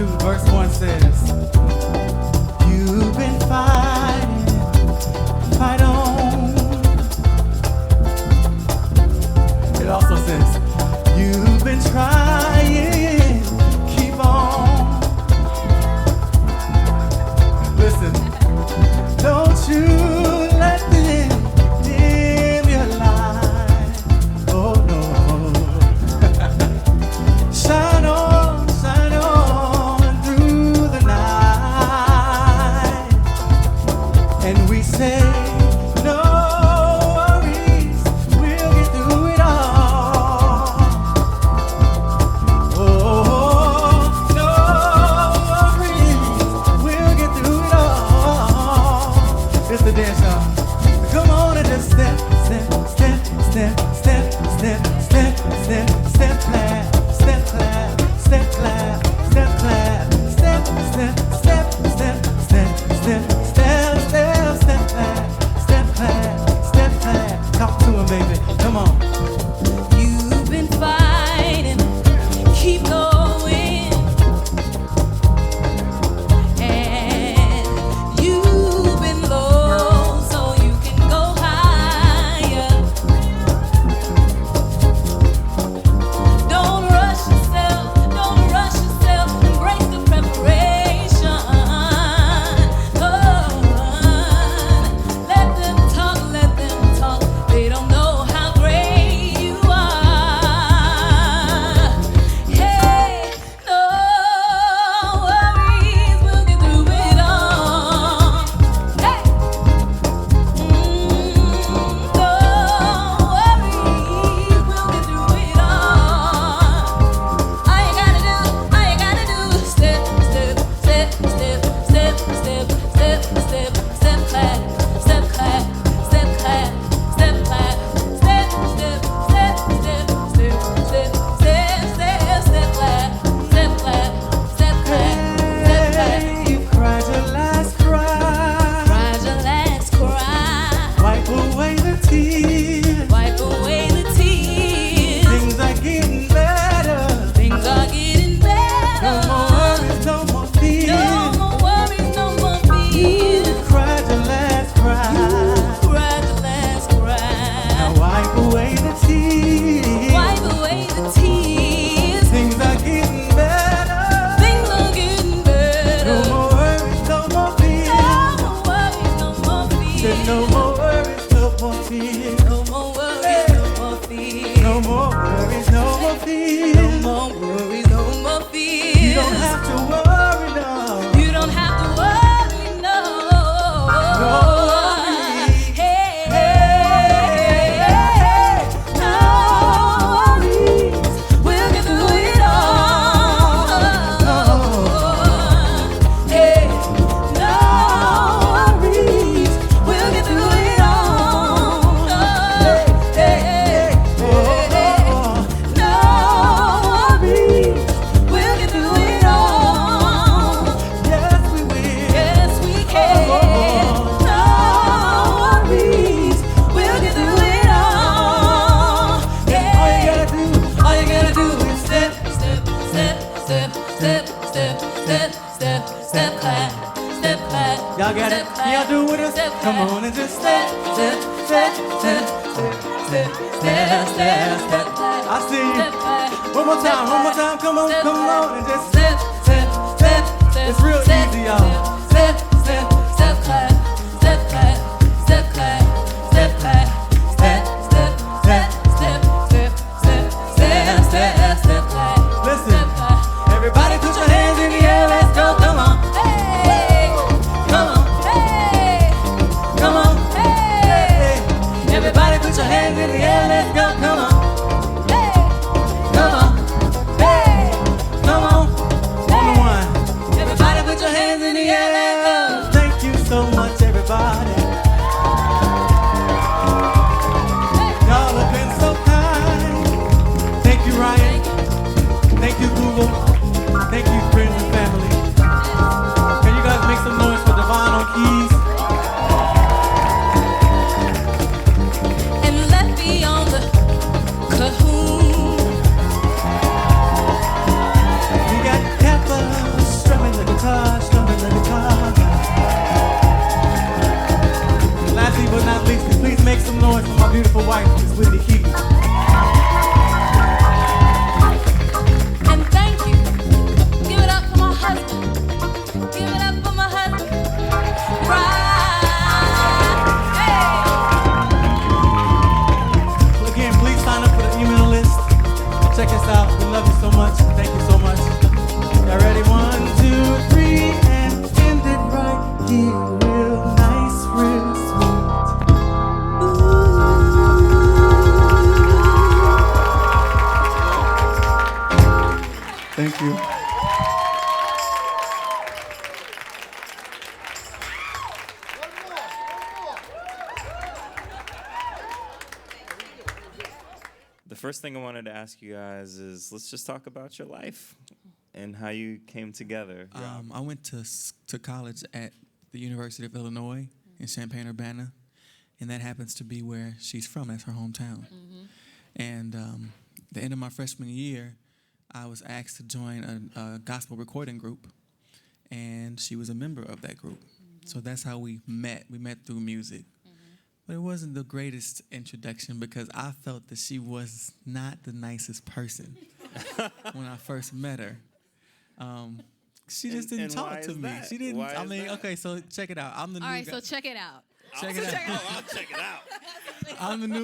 2, verse 1 says, you've been fighting, fight on. It also says, you've been trying, keep on. Listen, don't you let them dim your light. Oh no. Shine on through the night. And we say, no worries, we'll get through it all. Oh, no worries, we'll get through it all. It's the dance song. Come on and just step, step, step, step, step, step, step, step, step, clap, step, clap, step, clap, step, clap, step, step, step, step, step, step, step, step, step, clap, step, clap, step, clap. Talk to him, baby. Come on. You've been fighting, keep going, and you've been low so you can go higher. Don't rush yourself, embrace the preparation. Oh, let them talk, they don't know how great you are. Hey, no worries, we'll get through it all. Hey, no worries, we'll get through it all. All you gotta do is step, step, step, step, step, step, step, step, step, clap, step, clap, step, clap, step, clap, step, step, step, step, step, step, step, step, step, clap, step, clap, step, clap, step, clap. You cried your last cry. Cried your last cry. Wipe away the tears. Wipe away the tears. Things are getting better. Things are getting better. No more worries, no more fears. No more worries, no more fears. You cried your last cry. Cried your last cry. Now wipe away the tears. Wipe away the tears. Things are getting better. Things are getting better. No more worries, no more fears. No more worries, no more fears. Said no more worries, no more fears. No more worries, no more fears. No more worries, no more fears. No more worries, no more fears. You don't have to worry, no. You don't have to worry, no. No worries. Hey, hey, hey, no worries. We'll get through it all. Hey, no worries. We'll get through it all. Hey, hey, hey, no worries. We'll get through it all. Yes, we will. Yes, we can. No worries. We'll get through it all. Yeah. All you gotta do is step. Step, step, step, step, step, step, step, step, clap, step, clap. Y'all got it? Step, clap. Can y'all do it with us? Step, Come clap. on and just step, step, step, step, step, step, step, step, step. I see you. Step, clap. One more time, come on, Step, come clap. on and just Step, step, step, step. It's real step, easy, y'all. Step, step, step, clap, step, clap, step, clap, step, clap, step, step, step, step, step, step, step, step, step, clap. Listen. Step, clap. Everybody put your hands in the air, let's go, come on. Hey, Come on, hey, come on. hey, Everybody put your hands in the air, let's go, come on. hey, Come on, hey, come on. On the one. everybody put your hands in the air, let's go. Thank you so much, everybody. Y'all have been so kind. Thank you, Ryan. Thank you, Google. Thank you, friends and family. Can you guys make some noise for Devon on keys? And let me on the cahoon. We got peppers. We love you so much. Thank you so much. Y'all ready? 1, 2, 3, and end it right here. Real nice, real sweet. Thank you. The first thing I wanted to ask you guys is, let's just talk about your life and how you came together. I went to college at the University of Illinois in Champaign-Urbana, and that happens to be where she's from. That's her hometown. And the end of my freshman year, I was asked to join a gospel recording group, and she was a member of that group. So that's how we met. We met through music. But it wasn't the greatest introduction because I felt that she was not the nicest person when I first met her. She just didn't talk to me. She didn't. I mean, okay, so check it out. I'm the new guy. All right, so check it out. Check it out. I'll check it out.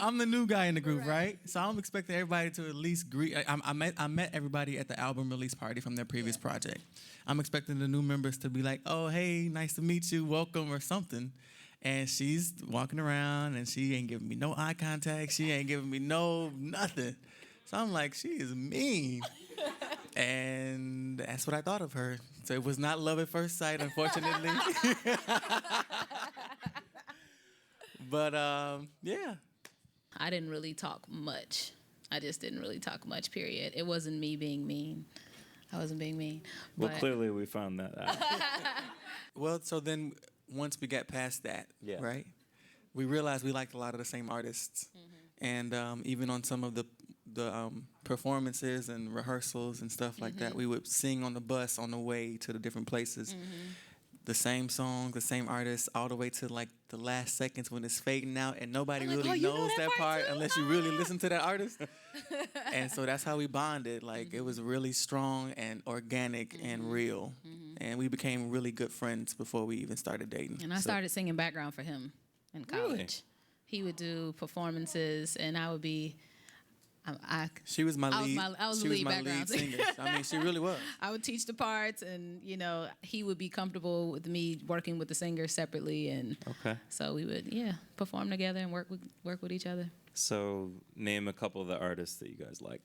I'm the new guy in the group, right? So I'm expecting everybody to at least greet. I met everybody at the album release party from their previous project. I'm expecting the new members to be like, "Oh, hey, nice to meet you, welcome," or something. And she's walking around and she ain't giving me no eye contact. She ain't giving me no nothing. So I'm like, she is mean. And that's what I thought of her. So it was not love at first sight, unfortunately. But yeah. I didn't really talk much. I just didn't really talk much, period. It wasn't me being mean. I wasn't being mean. Well, clearly we found that out. Well, so then once we got past that, right, we realized we liked a lot of the same artists. And even on some of the performances and rehearsals and stuff like that, we would sing on the bus on the way to the different places. The same song, the same artist, all the way to like the last seconds when it's fading out and nobody really knows that part unless you really listen to that artist. And so that's how we bonded. Like it was really strong and organic and real. And we became really good friends before we even started dating. And I started singing background for him in college. Really? He would do performances and I would be... She was my lead. I was the lead background singer. I mean, she really was. I would teach the parts, and he would be comfortable with me working with the singer separately, and so we would perform together and work with each other. So name a couple of the artists that you guys liked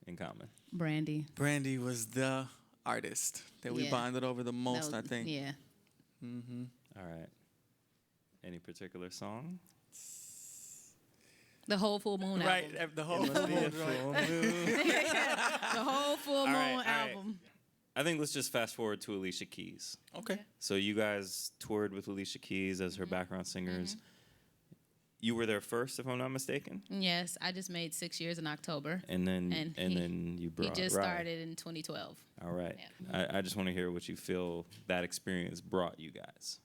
in common. Brandy. Brandy was the artist that we bonded over the most, I think. Yeah. All right. Any particular song? The whole Full Moon album. Right, the whole Full Moon. The whole Full Moon album. I think let's just fast forward to Alicia Keys. Okay. So you guys toured with Alicia Keys as her background singers. You were there first, if I'm not mistaken. Yes, I just made 6 years in October. And then you brought. He just started in 2012. All right. Yeah. I just want to hear what you feel that experience brought you guys.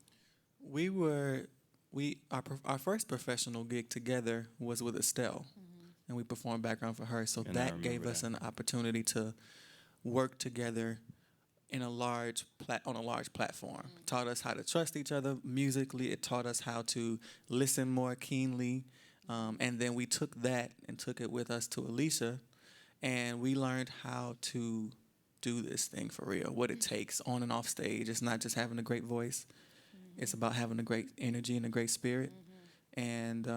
Our first professional gig together was with Estelle, and we performed background for her. So that gave us an opportunity to work together in on a large platform. Taught us how to trust each other musically. It taught us how to listen more keenly, and then we took that and took it with us to Alicia, and we learned how to do this thing for real. What it takes on and off stage. It's not just having a great voice. It's about having a great energy and a great spirit. And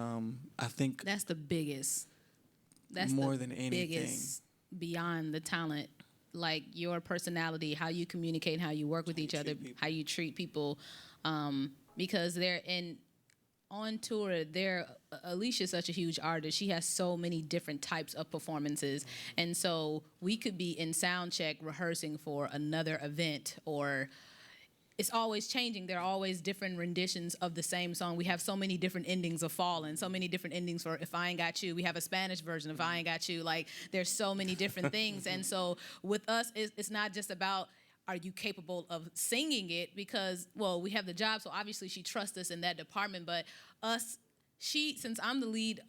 I think that's the biggest. That's more than anything. Biggest beyond the talent, like your personality, how you communicate, how you work with each other, how you treat people, because on tour, Alicia's such a huge artist. She has so many different types of performances. And so we could be in sound check rehearsing for another event, or it's always changing. There are always different renditions of the same song. We have so many different endings of Fallen, so many different endings for If I Ain't Got You. We have a Spanish version of If I Ain't Got You. Like, there's so many different things. And so with us, it's not just about, are you capable of singing it? Because, well, we have the job, so obviously she trusts us in that department. But since I'm the lead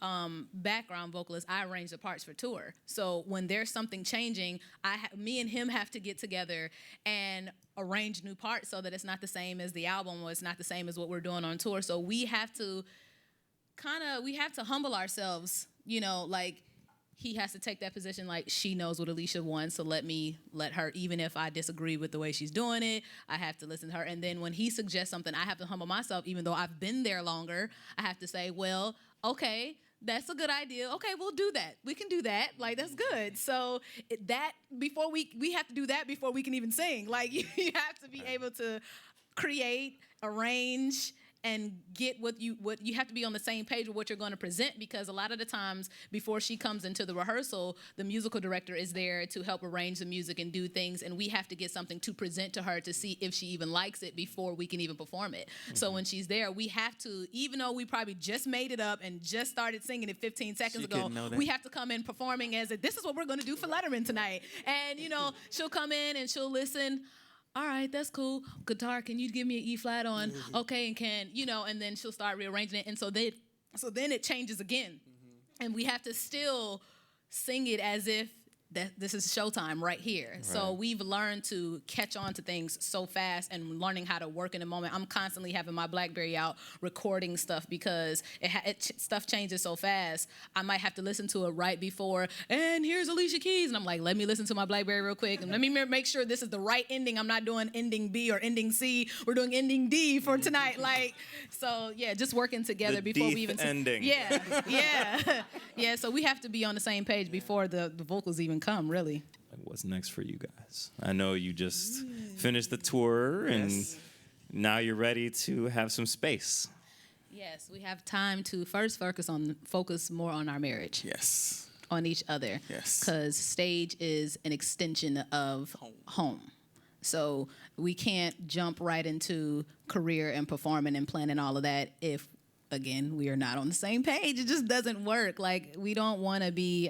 background vocalist, I arrange the parts for tour. So when there's something changing, me and him have to get together and arrange new parts so that it's not the same as the album, or it's not the same as what we're doing on tour. So we have to humble ourselves, like, he has to take that position like she knows what Alicia wants, so let her, even if I disagree with the way she's doing it, I have to listen to her. And then when he suggests something, I have to humble myself, even though I've been there longer. I have to say, well, okay, that's a good idea. Okay, we'll do that. We can do that. Like, that's good. So that, before we have to do that before we can even sing. Like, you have to be able to create, arrange, and get what you have to be on the same page with what you're going to present, because a lot of the times before she comes into the rehearsal, the musical director is there to help arrange the music and do things, and we have to get something to present to her to see if she even likes it before we can even perform it. Mm-hmm. So when she's there, we have to, even though we probably just made it up and just started singing it 15 seconds ago, we have to come in performing as if this is what we're going to do for Letterman tonight. And, she'll come in and she'll listen. All right, that's cool. Guitar, can you give me an E flat on? Mm-hmm. Okay, and then she'll start rearranging it. And so then it changes again. Mm-hmm. And we have to still sing it as if this is showtime right here. Right. So we've learned to catch on to things so fast and learning how to work in the moment. I'm constantly having my BlackBerry out recording stuff because stuff changes so fast. I might have to listen to it right before, and here's Alicia Keys. And I'm like, let me listen to my BlackBerry real quick. And let me make sure this is the right ending. I'm not doing ending B or ending C. We're doing ending D for tonight. Just working together before we even ending. Yeah, so we have to be on the same page before the vocals even come, really. What's next for you guys? I know you just finished the tour, and now you're ready to have some space. Yes, we have time to first focus more on our marriage. Yes. On each other. Yes. Because stage is an extension of home. So we can't jump right into career and performing and planning all of that if, again, we are not on the same page. It just doesn't work. Like, we don't want to be...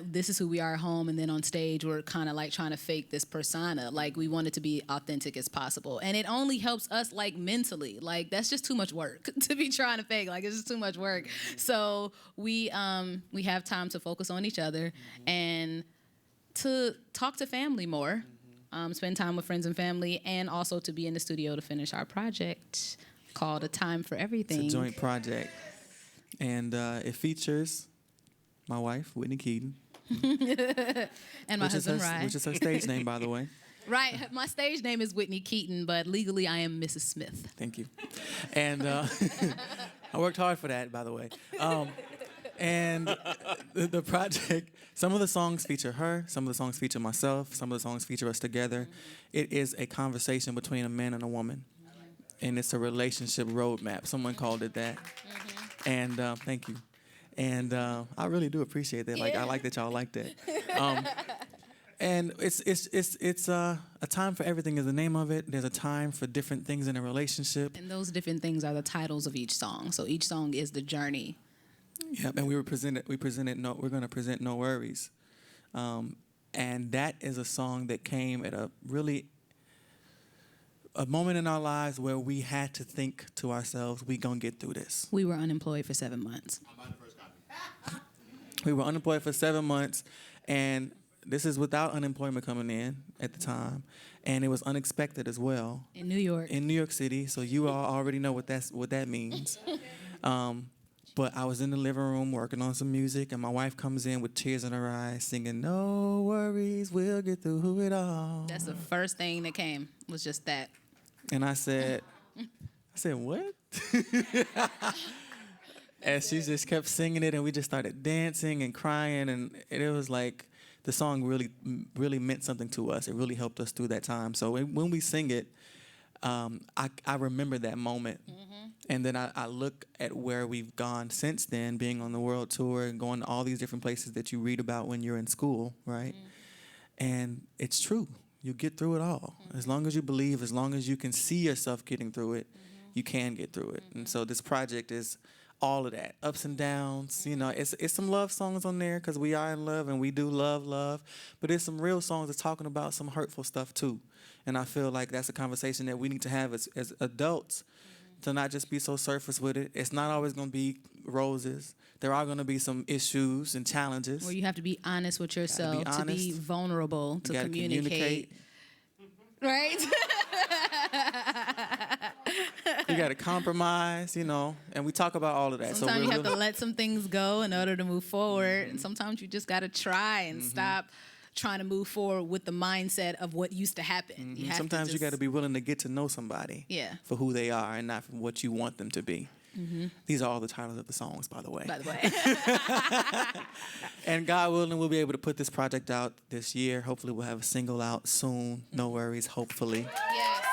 this is who we are at home, and then on stage we're kind of like trying to fake this persona. Like, we want it to be authentic as possible, and it only helps us like mentally. Like, that's just too much work to be trying to fake. Like, it's just too much work. So we have time to focus on each other and to talk to family more, spend time with friends and family, and also to be in the studio to finish our project called A Time for Everything. It's a joint project, and it features my wife, Whitney Keaton. And my husband, RAII. Which is her stage name, by the way. Right. My stage name is Whitney Keaton, but legally I am Mrs. Smith. Thank you. And I worked hard for that, by the way. And the project, some of the songs feature her, some of the songs feature myself, some of the songs feature us together. It is a conversation between a man and a woman. And it's a relationship roadmap. Someone called it that. Mm-hmm. And thank you. And I really do appreciate that. Like, I like that y'all like that. And it's a time for everything is the name of it. There's a time for different things in a relationship. And those different things are the titles of each song. So each song is the journey. Yep. And we're going to present No Worries. And that is a song that came at a moment in our lives where we had to think to ourselves, we gonna get through this. We were unemployed for 7 months. We were unemployed for 7 months, and this is without unemployment coming in at the time, and it was unexpected as well. In New York. In New York City, so you all already know what that means. But I was in the living room working on some music, and my wife comes in with tears in her eyes, singing, "No worries, we'll get through it all." That's the first thing that came, was just that. And I said, "What?" And she just kept singing it, and we just started dancing and crying, and it was like the song really meant something to us. It really helped us through that time. So when we sing it, I remember that moment. Mm-hmm. And then I look at where we've gone since then, being on the world tour and going to all these different places that you read about when you're in school, right? Mm-hmm. And it's true. You get through it all. Mm-hmm. As long as you believe, as long as you can see yourself getting through it, you can get through it. Mm-hmm. And so this project is all of that, ups and downs. You know, it's some love songs on there because we are in love and we do love. But there's some real songs that's talking about some hurtful stuff too. And I feel like that's a conversation that we need to have as adults, to not just be so surface with it. It's not always going to be roses. There are going to be some issues and challenges. Where you have to be honest with yourself, to be vulnerable, to communicate. Right? You got to compromise, you know, and we talk about all of that. Sometimes you have to let some things go in order to move forward. And sometimes you just got to try and stop trying to move forward with the mindset of what used to happen. You have Sometimes to you got to be willing to get to know somebody for who they are and not for what you want them to be. These are all the titles of the songs, by the way. And God willing, we'll be able to put this project out this year. Hopefully we'll have a single out soon. No worries, hopefully. Yes.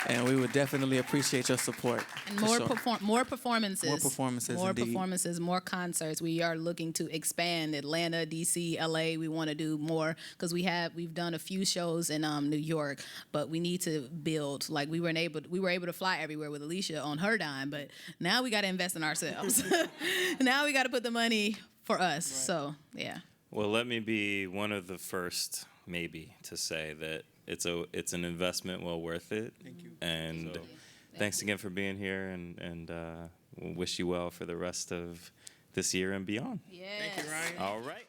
And we would definitely appreciate your support. And more performances. More performances, More indeed. performances, more concerts. We are looking to expand Atlanta, DC, LA. We want to do more because we've done a few shows in New York, but we need to build. Like we were able to fly everywhere with Alicia on her dime, but now we got to invest in ourselves. Now we got to put the money for us. Right. So yeah. Well, let me be one of the first, maybe, to say that it's an investment well worth it. Thank you. And thanks again for being here, and we'll wish you well for the rest of this year and beyond. Yeah. Thank you, Ryan. All right.